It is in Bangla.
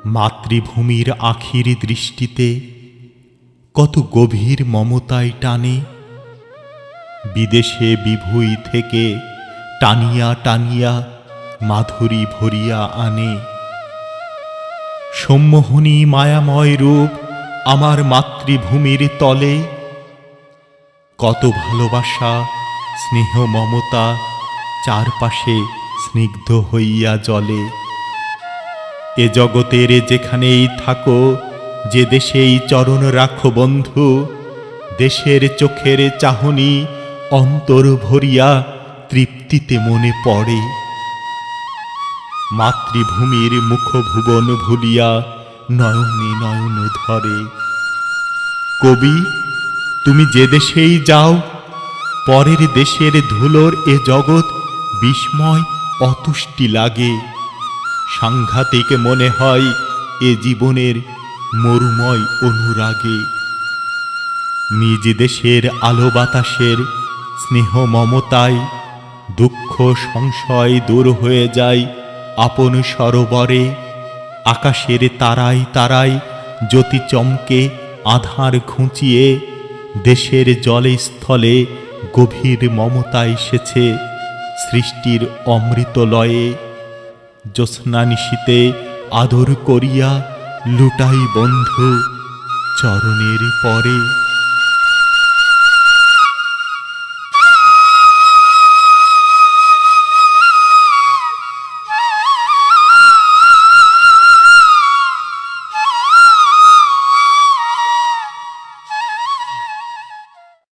মাতৃভূমির আখির দৃষ্টিতে কত গভীর মমতায় টানে, বিদেশে বিভুই থেকে টানিয়া টানিয়া মাধুরী ভরিয়া আনে। সম্মোহনী মায়াময় রূপ আমার মাতৃভূমির তলে, কত ভালোবাসা স্নেহ মমতা চারপাশে স্নিগ্ধ হইয়া জ্বলে। এ জগতের যেখানেই থাকো, যে দেশেই চরণ রাখো বন্ধু, দেশের চোখের চাহনি অন্তর ভরিয়া তৃপ্তিতে মনে পড়ে। মাতৃভূমির মুখভুবন ভুলিয়া নয়নে নয়ন ধরে। কবি, তুমি যে দেশেই যাও, পরের দেশের ধুলোর এ জগৎ বিস্ময় অতুষ্টি লাগে। সাংঘাতিক মনে হয় এ জীবনের মরুময় অনুরাগে। নিজ দেশের আলো বাতাসের স্নেহ মমতায় দুঃখ সংশয় দূর হয়ে যায় আপন সরোবরে। আকাশের তারায় তারায় জ্যোতি চমকে আধার ঘুঁচিয়ে, দেশের জলে স্থলে গভীর মমতা এসেছে সৃষ্টির অমৃতলয়ে। জ্যোৎস্না নিশীতে আদর করিয়া লুটাই বন্ধু চরণের পরে।